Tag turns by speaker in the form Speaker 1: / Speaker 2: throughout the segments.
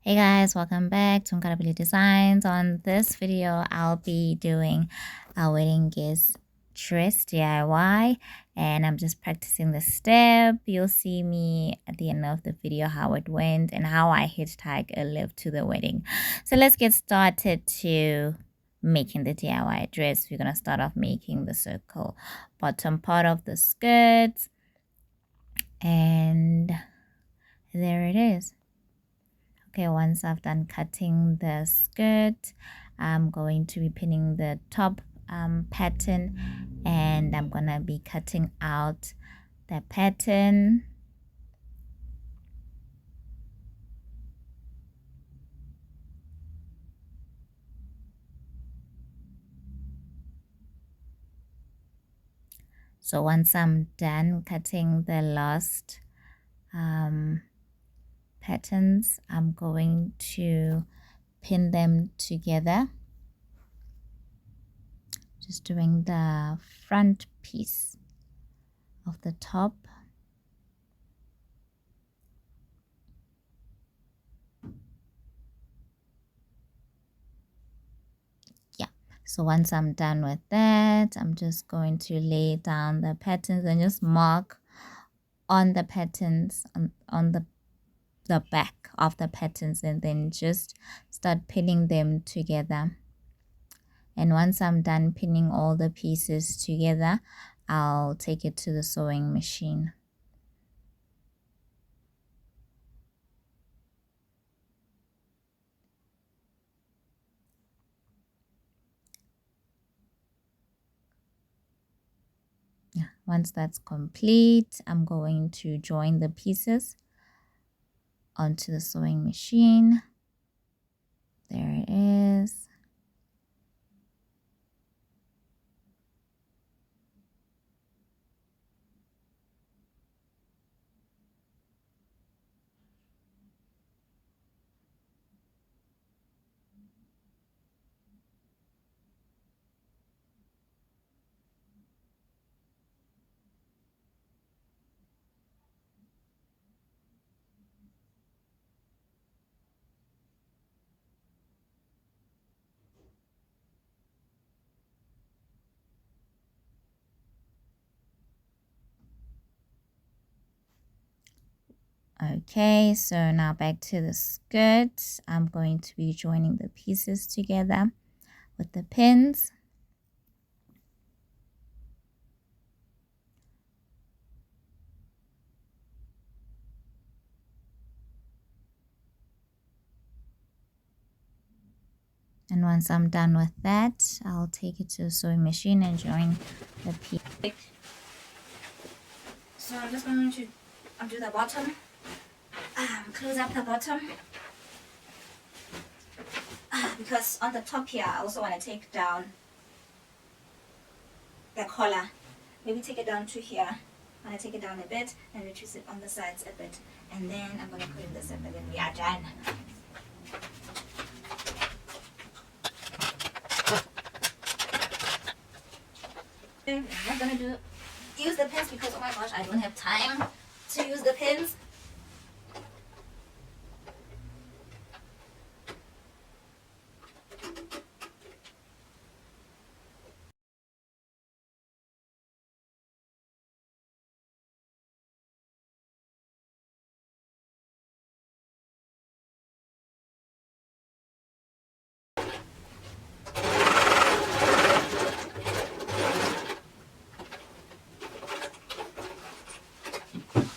Speaker 1: Hey guys, welcome back to Unpicker Designs. On this video, I'll be doing a wedding guest dress DIY, and I'm just practicing the step. You'll see me at the end of the video how it went and how I hitchhiked a lift to the wedding. So let's get started to making the DIY dress. We're gonna start off making the circle bottom part of the skirt, and there it is. Okay, once I've done cutting the skirt, I'm going to be pinning the top pattern, and I'm gonna be cutting out the pattern. So once I'm done cutting the last patterns, I'm going to pin them together, just doing the front piece of the top. So once I'm done with that, I'm just going to lay down the patterns and just mark on the patterns on the back of the patterns, and then just start pinning them together. And once I'm done pinning all the pieces together, I'll take it to the sewing machine. Once that's complete, I'm going to join the pieces onto the sewing machine. There it is. Okay, so now back to the skirt. I'm going to be joining the pieces together with the pins. And once I'm done with that, I'll take it to the sewing machine and join the piece. So I'm just going to undo the bottom, close up the bottom, because on the top here I also want to take down the collar. Maybe take it down to here. I'm going to take it down a bit and reduce it on the sides a bit, and then I'm going to put in the zip, and then we are done. I'm not going to use the pins because, oh my gosh, I don't have time to use the pins.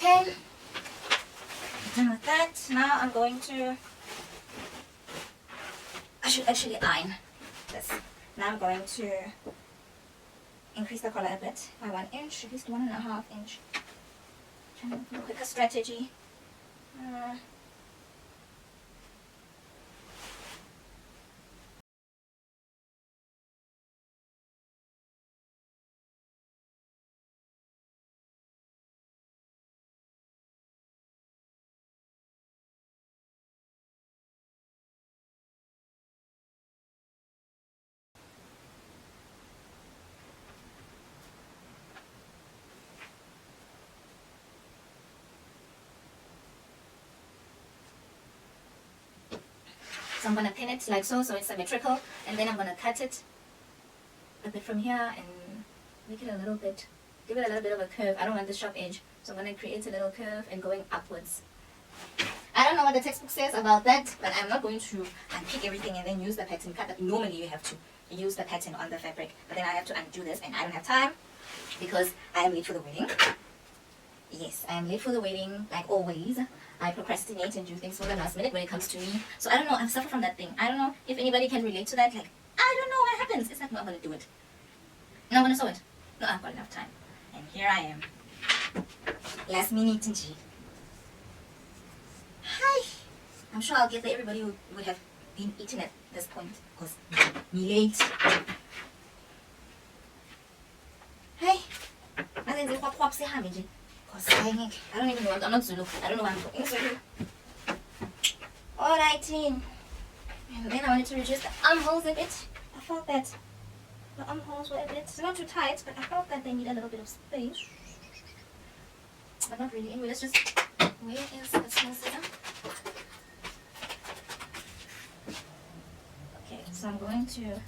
Speaker 1: Okay, done with that. Now I'm going to, I should actually iron this. Now I'm going to increase the collar a bit by 1 inch, at least 1.5 inch. Trying to do a quicker strategy. So I'm going to pin it like so it's symmetrical, and then I'm going to cut it a bit from here and make it a little bit, give it a little bit of a curve. I don't want the sharp edge, so I'm going to create a little curve and going upwards. I don't know what the textbook says about that, but I'm not going to unpick everything and then use the pattern cut. Normally you have to use the pattern on the fabric, but then I have to undo this, and I don't have time because I am late for the wedding. Yes, I am late for the wedding, like always. I procrastinate and do things for the last minute when it comes to me. So I don't know, I've suffered from that thing. I don't know if anybody can relate to that. Like, I don't know what happens. It's like, no, I'm going to do it. No, I'm going to sew it. No, I've got enough time. And here I am. Last minute, Nji. Hi. I'm sure I'll get there. Everybody would have been eaten at this point because me late. Hey. I don't even know. I'm not Zulu. I don't know why I'm talking Zulu. Alright, and then I wanted to reduce the armholes a bit. I felt that the armholes were a bit, not too tight, but I felt that they need a little bit of space. But not really. Anyway, let's just, where is the small scissor? Okay, so I'm going to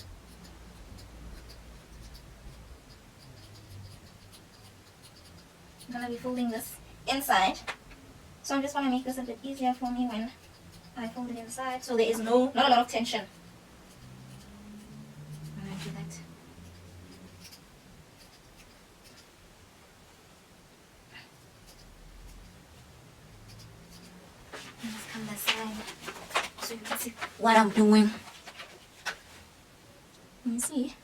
Speaker 1: I'm going to be folding this inside, so I just want to make this a bit easier for me when I fold it inside, so there is not a lot of tension. I'm going to do that. And just come this side so you can see what I'm doing. Can you see?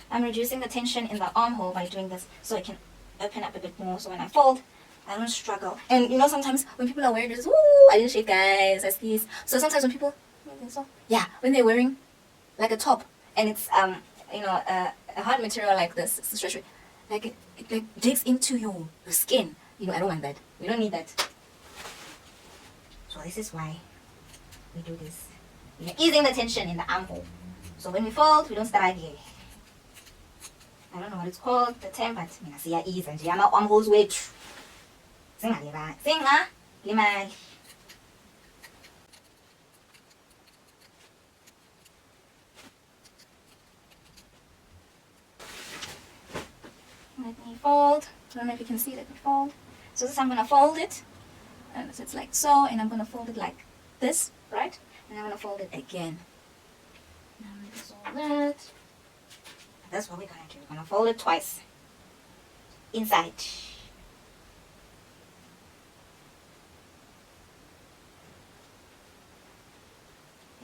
Speaker 1: I'm reducing the tension in the armhole by doing this so it can open up a bit more, so when I fold I don't struggle. And you know, sometimes when people are wearing this, ooh, I didn't shave guys, that's these. So sometimes when people, when they're wearing like a top and it's you know, a hard material like this, Seshweshwe, like it like digs into your skin. You know, I don't want that. We don't need that. So this is why we do this. We're easing the tension in the armhole. So when we fold, we don't start here. I don't know what it's called, the term, but I see ease and my armholes weight. Singa. Limali. Let me fold. I don't know if you can see, let me fold. So this I'm going to fold it. And so it's like so, and I'm going to fold it like this, right? And I'm going to fold it again. Now I'm going to fold that. That's what we're going to do. We're going to fold it twice. Inside.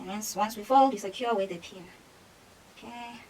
Speaker 1: And then once we fold, we secure with the pin. Okay.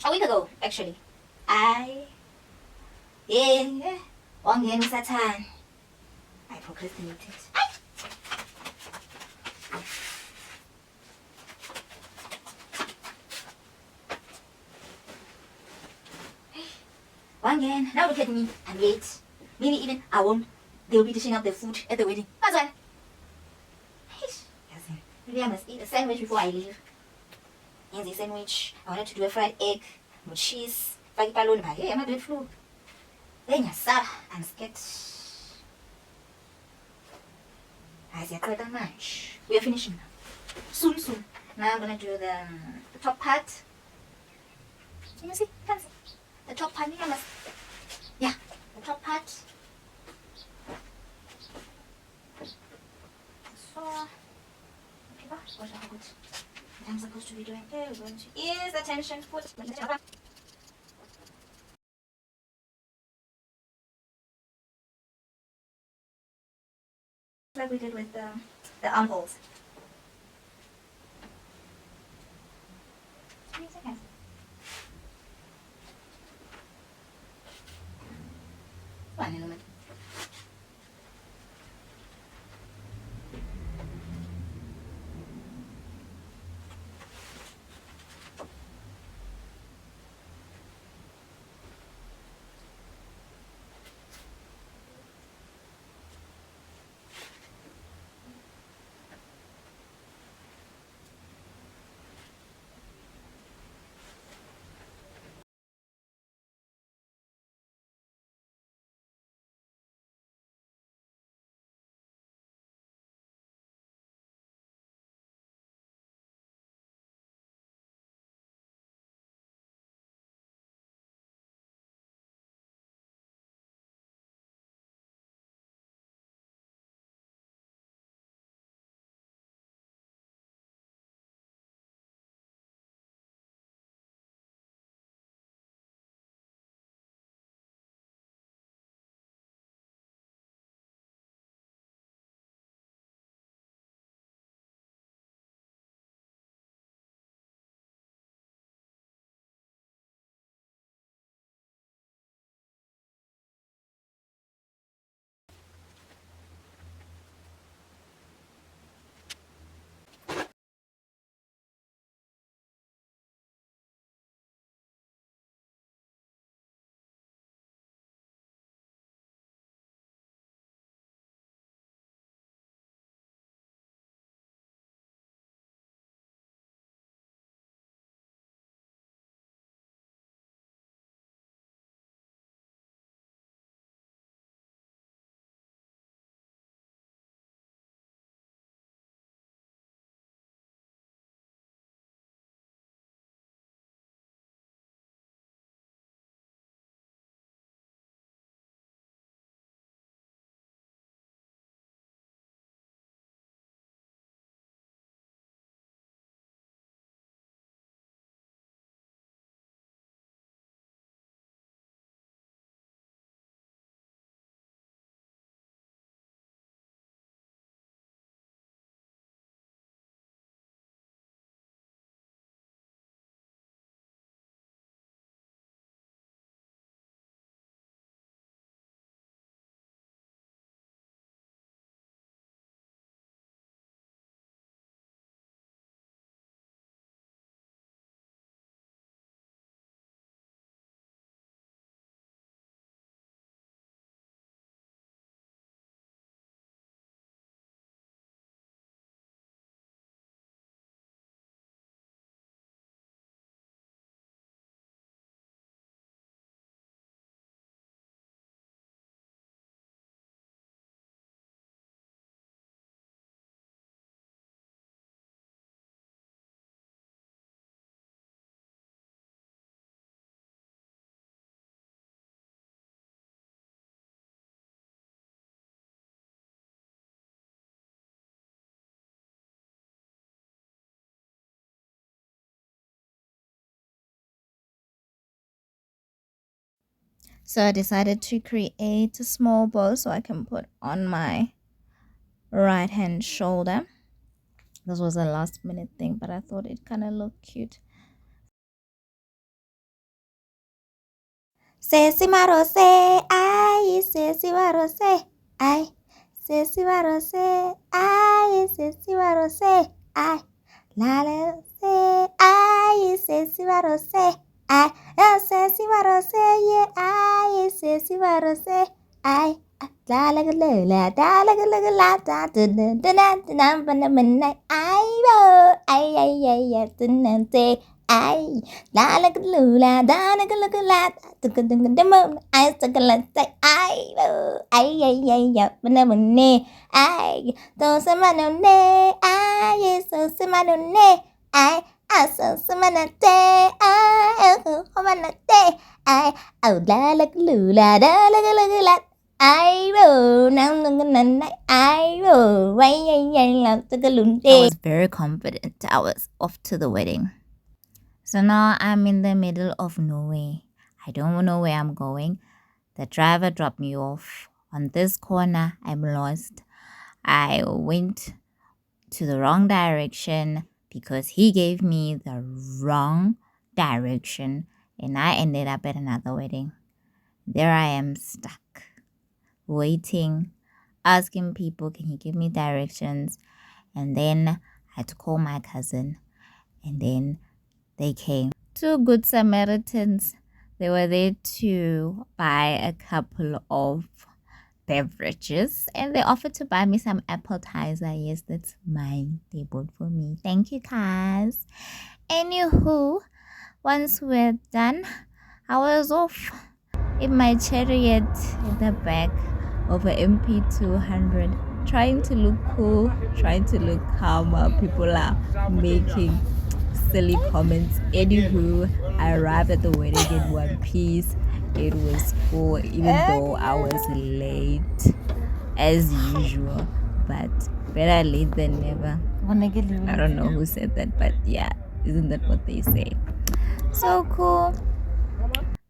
Speaker 1: A week ago, actually. Wangena Satan. I procrastinated. Wangen, now look at me. I'm late. Maybe even I won't. They'll be dishing out their food at the wedding. That's why. Maybe I must eat a sandwich before I leave. And the sandwich, I wanted to do a fried egg with cheese. Hey, I'm a bit flu. Then I'm scared. I said, quite much. We are finishing now. Soon. Now I'm gonna do the top part. Can you see? The top part, the top part. to be doing? Okay, we're going to ease the tension. Like we did with the armholes. 3 seconds. Fine in a minute. So I decided to create a small bow so I can put on my right hand shoulder. This was a last minute thing, but I thought it kind of looked cute. Sesimarose, ay, sesimarose, ay, sesimarose, ay, sesimarose, ay, lale, ay, sesimarose, ay, sesimarose, yeah, ay, sesimarose, ay, la la la la da la la la la da da da da da da da midnight, ay, ay, ay, ay, ay, ay, ay, la la la da la la la I took a let's say ay ne ay to semana ne ay so semana ne ay so semana te ay oh semana te ay oh la la la da la la la I was very confident. I was off to the wedding. So now I'm in the middle of nowhere. I don't know where I'm going. The driver dropped me off. On this corner, I'm lost. I went to the wrong direction because he gave me the wrong direction and I ended up at another wedding. There I am stuck, waiting, asking people, can you give me directions? And then I had to call my cousin and then they came. Two good Samaritans. They were there to buy a couple of beverages and they offered to buy me some appetizer. Yes, that's mine. They bought for me. Thank you, guys. Anywho, once we're done, I was off in my chariot in the back of an MP200, trying to look cool, trying to look calm while people are making silly comments. Anywho, I arrived at the wedding in one piece. It was cool, even though I was late as usual, but better late than never. I don't know who said that, but yeah, isn't that what they say? So cool.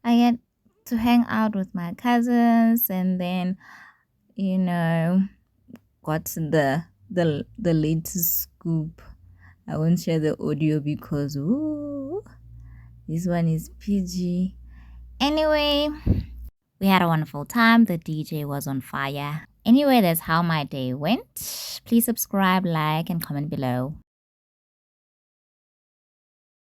Speaker 1: I get to hang out with my cousins and then, you know, got the latest scoop. I won't share the audio because this one is PG. Anyway, we had a wonderful time. The DJ was on fire. Anyway, that's how my day went. Please subscribe, like, and comment below.